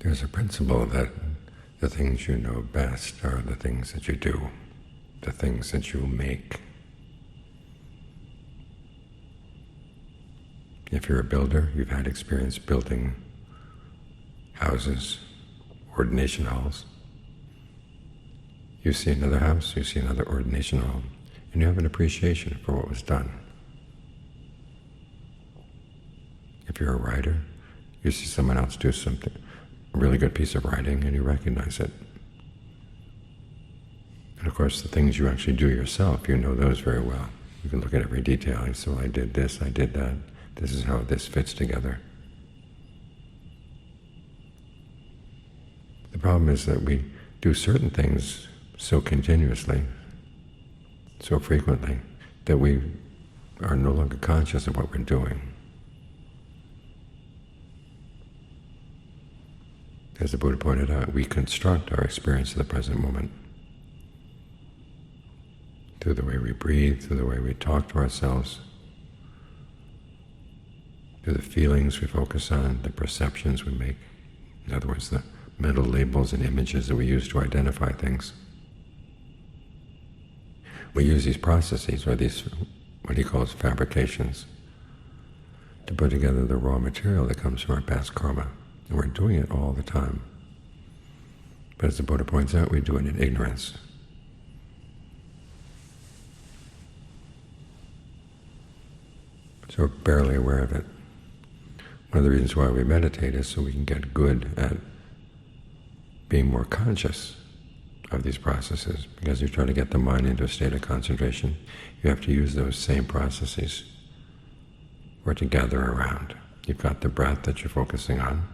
There's a principle that the things you know best are the things that you do, the things that you make. If you're a builder, you've had experience building houses, ordination halls. You see another house, you see another ordination hall, and you have an appreciation for what was done. If you're a writer, you see someone else do something, a really good piece of writing, and you recognize it. And of course, the things you actually do yourself, you know those very well. You can look at every detail. You say, well, I did this, I did that. This is how this fits together. The problem is that we do certain things so continuously, so frequently, that we are no longer conscious of what we're doing. As the Buddha pointed out, we construct our experience of the present moment through the way we breathe, through the way we talk to ourselves, through the feelings we focus on, the perceptions we make. In other words, the mental labels and images that we use to identify things. We use these processes, or these, what he calls fabrications, to put together the raw material that comes from our past karma. And we're doing it all the time. But as the Buddha points out, we do it in ignorance. So we're barely aware of it. One of the reasons why we meditate is so we can get good at being more conscious of these processes. Because you try to get the mind into a state of concentration, you have to use those same processes or to gather around. You've got the breath that you're focusing on.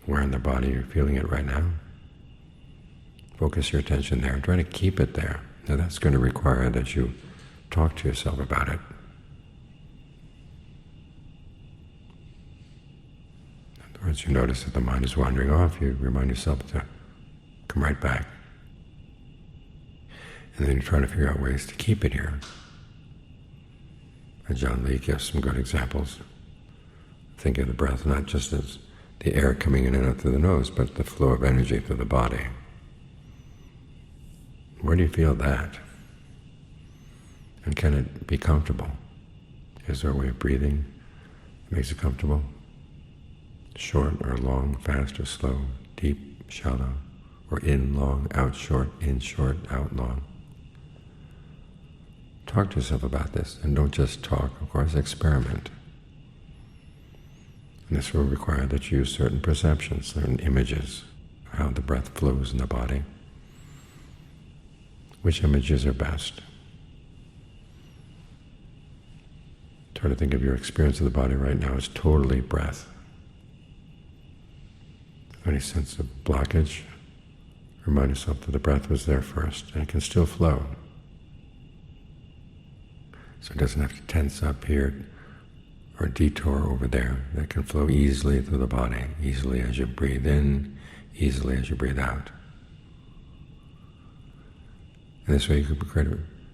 Where in the body you're feeling it right now. Focus your attention there. Try to keep it there. Now that's going to require that you talk to yourself about it. In other words, you notice that the mind is wandering off, you remind yourself to come right back. And then you try to figure out ways to keep it here. And John Lee gives some good examples. Think of the breath not just as the air coming in and out through the nose, but the flow of energy through the body. Where do you feel that? And can it be comfortable? Is there a way of breathing that makes it comfortable? Short or long, fast or slow, deep, shallow, or in long, out short, out long. Talk to yourself about this, and don't just talk, of course, experiment. And this will require that you use certain perceptions, certain images, how the breath flows in the body. Which images are best? Try to think of your experience of the body right now as totally breath. Any sense of blockage? Remind yourself that the breath was there first, and it can still flow. So it doesn't have to tense up here or detour over there. That can flow easily through the body, easily as you breathe in, easily as you breathe out. And this way you can create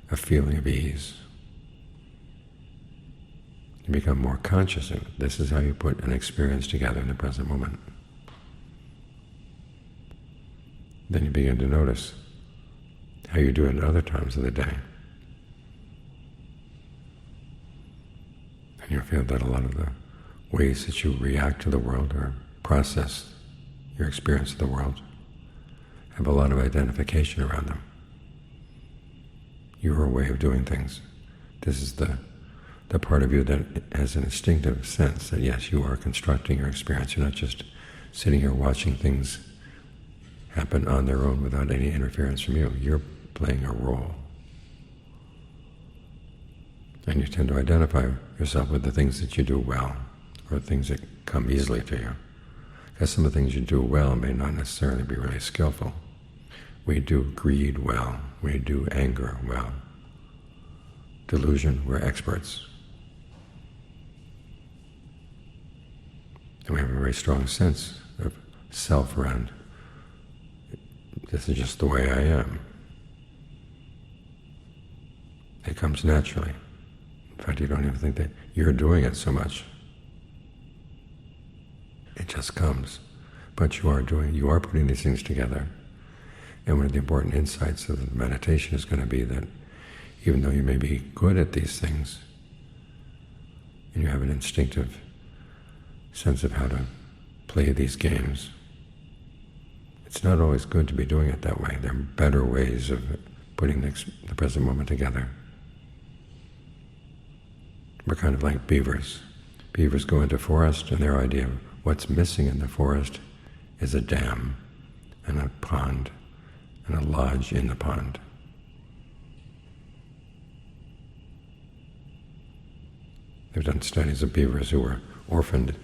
a feeling of ease. You become more conscious of it. This is how you put an experience together in the present moment. Then you begin to notice how you do it at other times of the day. And you'll feel that a lot of the ways that you react to the world or process your experience of the world have a lot of identification around them. Your way of doing things. This is the part of you that has an instinctive sense that yes, you are constructing your experience. You're not just sitting here watching things happen on their own without any interference from you. You're playing a role. And you tend to identify yourself with the things that you do well, or things that come easily to you. Because some of the things you do well may not necessarily be really skillful. We do greed well. We do anger well. Delusion, we're experts. And we have a very strong sense of self around. This is just the way I am. It comes naturally. In fact, you don't even think that you're doing it so much. It just comes. But you are putting these things together. And one of the important insights of the meditation is going to be that even though you may be good at these things, and you have an instinctive sense of how to play these games, it's not always good to be doing it that way. There are better ways of putting the present moment together. We're kind of like beavers. Beavers go into forest, and their idea of what's missing in the forest is a dam and a pond and a lodge in the pond. They've done studies of beavers who were orphaned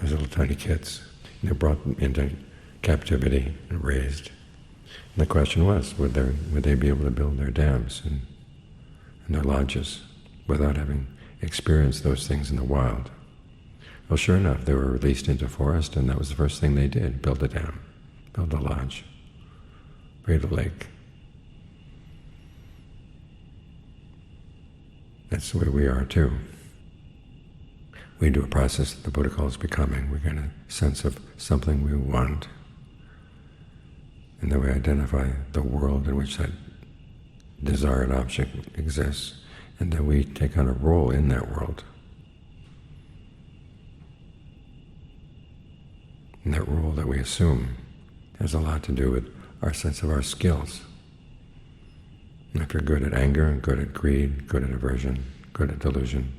as little tiny kids. And they're brought into captivity and raised. And the question was, would they be able to build their dams and their lodges without having experienced those things in the wild? Well, sure enough, they were released into forest, and that was the first thing they did: build a dam, build a lodge, create a lake. That's the way we are too. We do a process that the Buddha calls becoming. We get a sense of something we want, and then we identify the world in which that desired object exists, and then we take on a role in that world. And that role that we assume has a lot to do with our sense of our skills. And if you're good at anger, good at greed, good at aversion, good at delusion,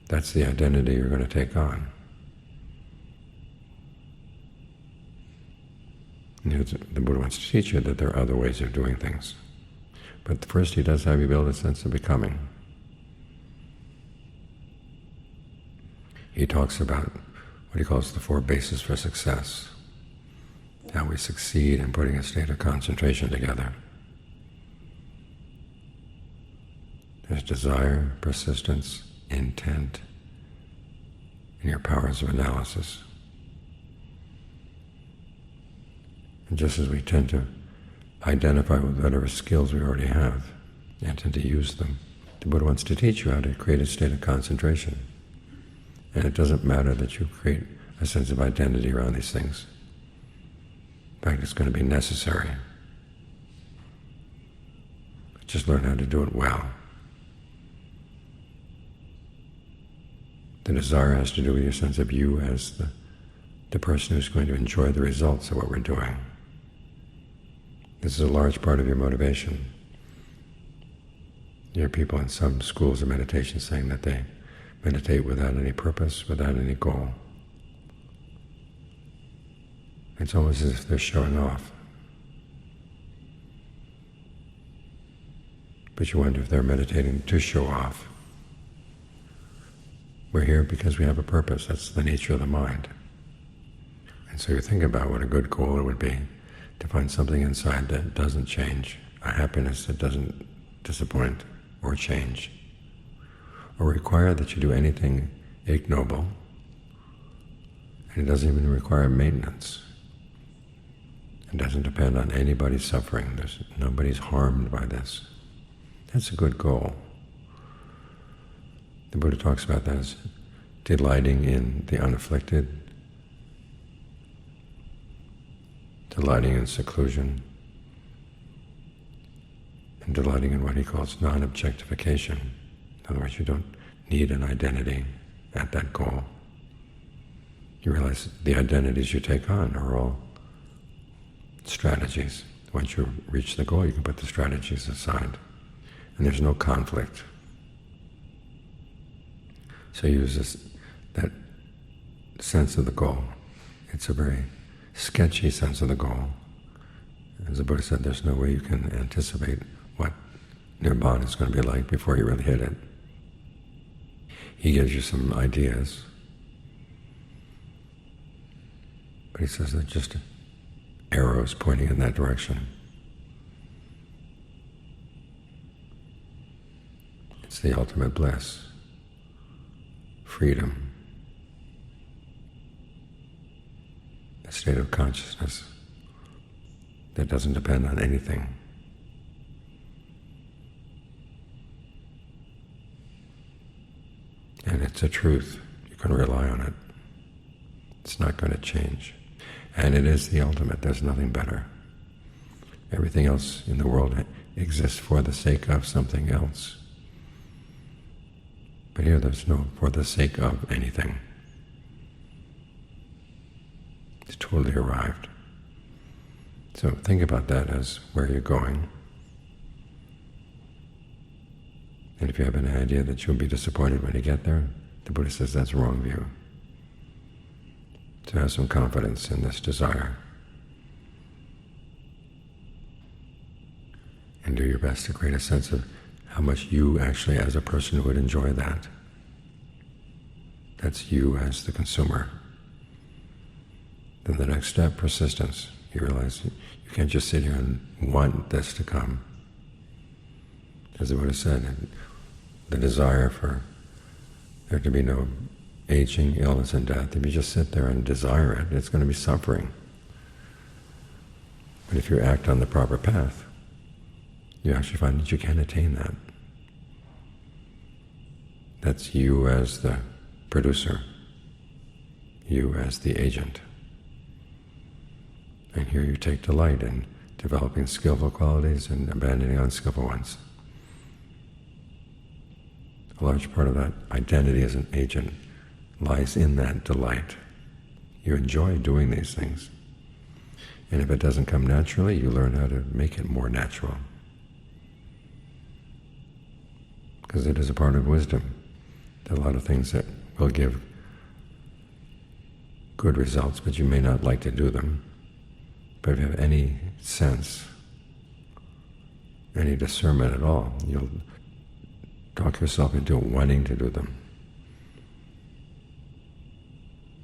that's the identity you're going to take on. And the Buddha wants to teach you that there are other ways of doing things. But first he does have you build a sense of becoming. He talks about what he calls the 4 bases for success, how we succeed in putting a state of concentration together. There's desire, persistence, intent, and your powers of analysis. And just as we tend to identify with whatever skills we already have and tend to use them, the Buddha wants to teach you how to create a state of concentration. And it doesn't matter that you create a sense of identity around these things. In fact, it's going to be necessary. Just learn how to do it well. The desire has to do with your sense of you as the person who's going to enjoy the results of what we're doing. This is a large part of your motivation. You hear people in some schools of meditation saying that they meditate without any purpose, without any goal. It's almost as if they're showing off. But you wonder if they're meditating to show off. We're here because we have a purpose. That's the nature of the mind. And so you think about what a good goal it would be to find something inside that doesn't change, a happiness that doesn't disappoint or change, or require that you do anything ignoble, and it doesn't even require maintenance. It doesn't depend on anybody's suffering. Nobody's harmed by this. That's a good goal. The Buddha talks about that as delighting in the unafflicted, delighting in seclusion, and delighting in what he calls non-objectification. In other words, you don't need an identity at that goal. You realize the identities you take on are all strategies. Once you reach the goal, you can put the strategies aside, and there's no conflict. So you use that sense of the goal. It's a very sketchy sense of the goal. As the Buddha said, there's no way you can anticipate what nirvana is going to be like before you really hit it. He gives you some ideas, but he says they're just arrows pointing in that direction. It's the ultimate bliss, freedom, a state of consciousness that doesn't depend on anything. And it's a truth. You can rely on it. It's not going to change. And it is the ultimate. There's nothing better. Everything else in the world exists for the sake of something else. But here there's no for the sake of anything. It's totally arrived. So think about that as where you're going. And if you have an idea that you'll be disappointed when you get there, the Buddha says that's a wrong view. To have some confidence in this desire. And do your best to create a sense of how much you actually as a person would enjoy that. That's you as the consumer. Then the next step, persistence. You realize you can't just sit here and want this to come. As the Buddha said, the desire for there to be no aging, illness, and death, if you just sit there and desire it, it's going to be suffering. But if you act on the proper path, you actually find that you can attain that. That's you as the producer, you as the agent. And here you take delight in developing skillful qualities and abandoning unskillful ones. A large part of that identity as an agent lies in that delight. You enjoy doing these things. And if it doesn't come naturally, you learn how to make it more natural. Because it is a part of wisdom. There are a lot of things that will give good results, but you may not like to do them. But if you have any sense, any discernment at all, you'll talk yourself into wanting to do them.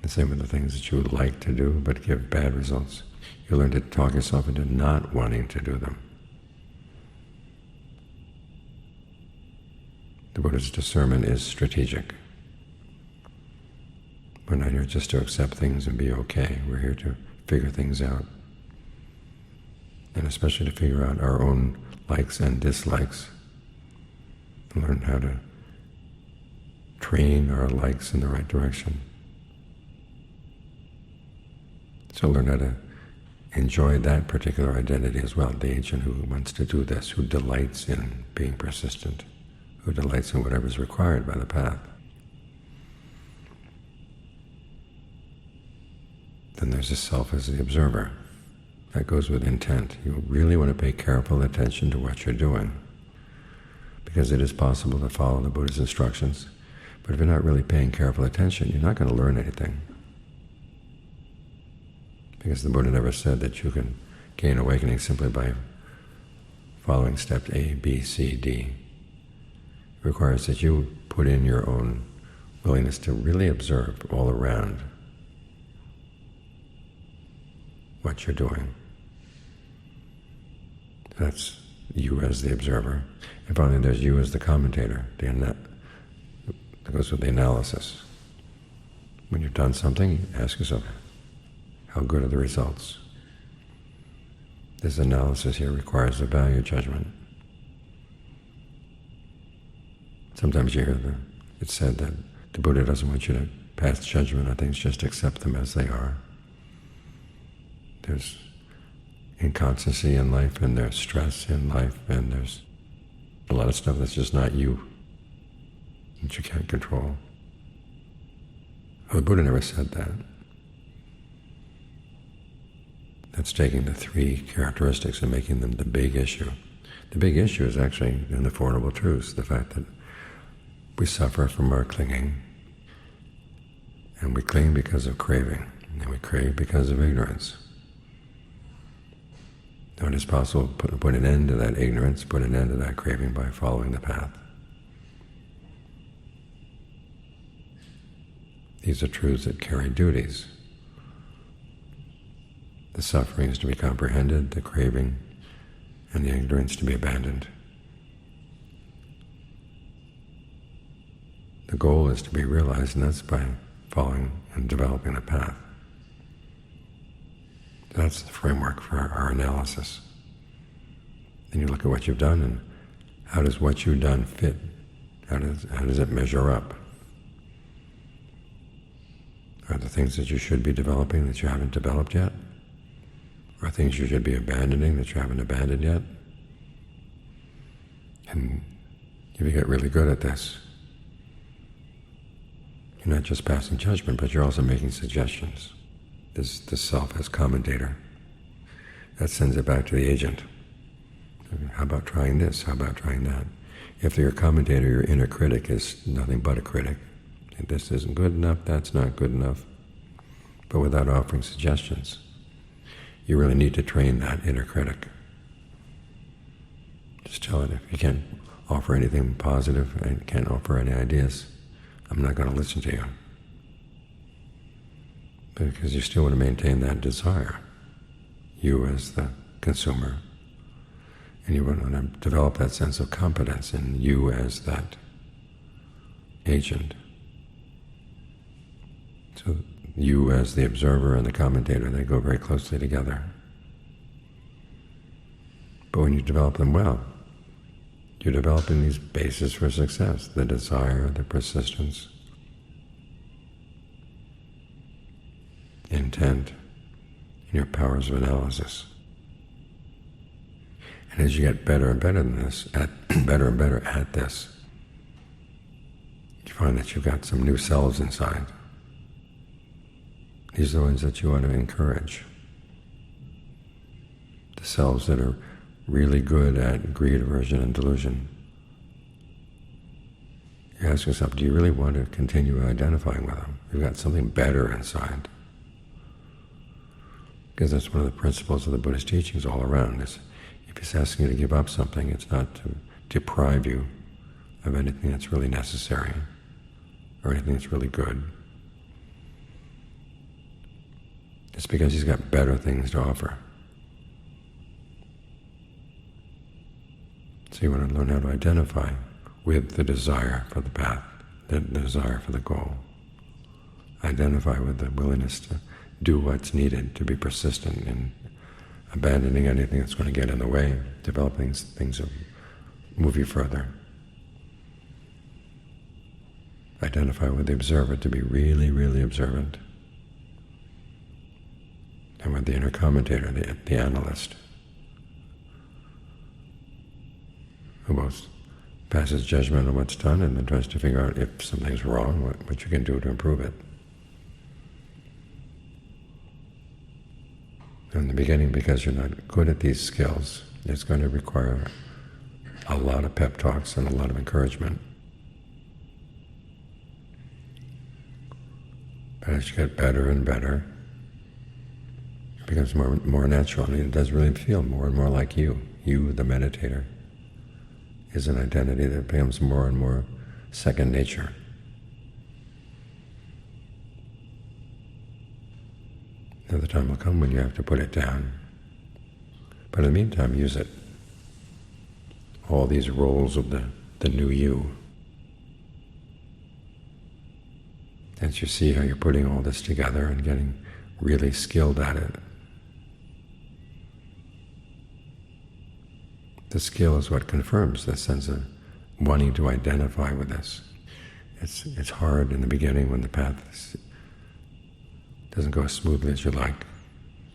The same with the things that you would like to do but give bad results. You learn to talk yourself into not wanting to do them. The Buddha's discernment is strategic. We're not here just to accept things and be okay. We're here to figure things out. And especially to figure out our own likes and dislikes. And learn how to train our likes in the right direction. So learn how to enjoy that particular identity as well, the agent who wants to do this, who delights in being persistent, who delights in whatever is required by the path. Then there's a self as the observer. That goes with intent. You really want to pay careful attention to what you're doing, because it is possible to follow the Buddha's instructions, but if you're not really paying careful attention, you're not going to learn anything. Because the Buddha never said that you can gain awakening simply by following steps A, B, C, D. It requires that you put in your own willingness to really observe all around what you're doing. That's you as the observer. And finally, there's you as the commentator. That goes with the analysis. When you've done something, you ask yourself, how good are the results? This analysis here requires a value judgment. Sometimes you hear it's said that the Buddha doesn't want you to pass judgment on things, just accept them as they are. There's inconstancy in life, and there's stress in life, and there's a lot of stuff that's just not you, that you can't control. Well, the Buddha never said that. That's taking the three characteristics and making them the big issue. The big issue is actually in the Four Noble Truths, the fact that we suffer from our clinging, and we cling because of craving, and we crave because of ignorance. Now it is possible to put an end to that ignorance, put an end to that craving by following the path. These are truths that carry duties. The suffering is to be comprehended, the craving and the ignorance to be abandoned. The goal is to be realized, and that's by following and developing the path. That's the framework for our analysis. Then you look at what you've done, and how does what you've done fit? How does it measure up? Are there things that you should be developing that you haven't developed yet? Or things you should be abandoning that you haven't abandoned yet? And if you get really good at this, you're not just passing judgment, but you're also making suggestions. The self as commentator. That sends it back to the agent. How about trying this? How about trying that? If you're a commentator, your inner critic is nothing but a critic. And this isn't good enough, that's not good enough. But without offering suggestions, you really need to train that inner critic. Just tell it, if you can't offer anything positive and can't offer any ideas, I'm not going to listen to you. Because you still want to maintain that desire, you as the consumer. And you want to develop that sense of competence in you as that agent. So you as the observer and the commentator, they go very closely together. But when you develop them well, you're developing these bases for success, the desire, the persistence, intent, and your powers of analysis. And as you get better and better than this, better and better at this, you find that you've got some new selves inside. These are the ones that you want to encourage. The selves that are really good at greed, aversion, and delusion. You ask yourself, do you really want to continue identifying with them? You've got something better inside. Because that's one of the principles of the Buddhist teachings all around. Is if he's asking you to give up something, it's not to deprive you of anything that's really necessary or anything that's really good. It's because he's got better things to offer. So you want to learn how to identify with the desire for the path, the desire for the goal. Identify with the willingness to do what's needed, to be persistent in abandoning anything that's going to get in the way, developing things that move you further. Identify with the observer, to be really, really observant. And with the inner commentator, the analyst, who both passes judgment on what's done and then tries to figure out if something's wrong, what you can do to improve it. In the beginning, because you're not good at these skills, it's going to require a lot of pep talks and a lot of encouragement. But as you get better and better, it becomes more natural, and it does really feel more and more like you. You, the meditator, is an identity that becomes more and more second nature. Now the time will come when you have to put it down. But in the meantime, use it. All these roles of the new you. As you see how you're putting all this together and getting really skilled at it. The skill is what confirms the sense of wanting to identify with this. It's hard in the beginning when the path doesn't go as smoothly as you like.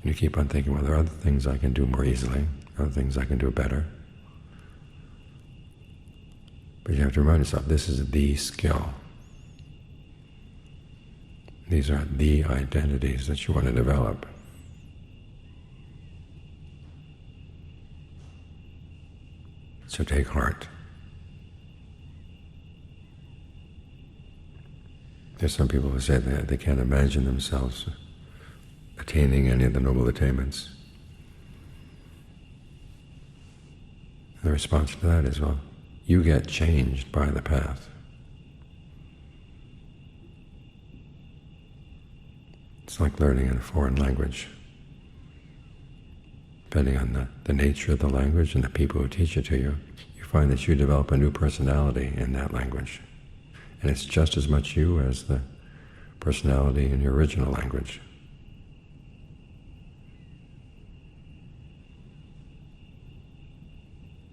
And you keep on thinking, well, there are other things I can do more easily, other things I can do better. But you have to remind yourself, this is the skill. These are the identities that you want to develop. So take heart. There's some people who say that they can't imagine themselves attaining any of the noble attainments. The response to that is, well, you get changed by the path. It's like learning in a foreign language. Depending on the nature of the language and the people who teach it to you, you find that you develop a new personality in that language. And it's just as much you as the personality in your original language.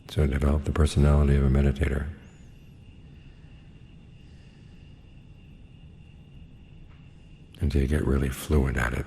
So develop the personality of a meditator. until you get really fluent at it.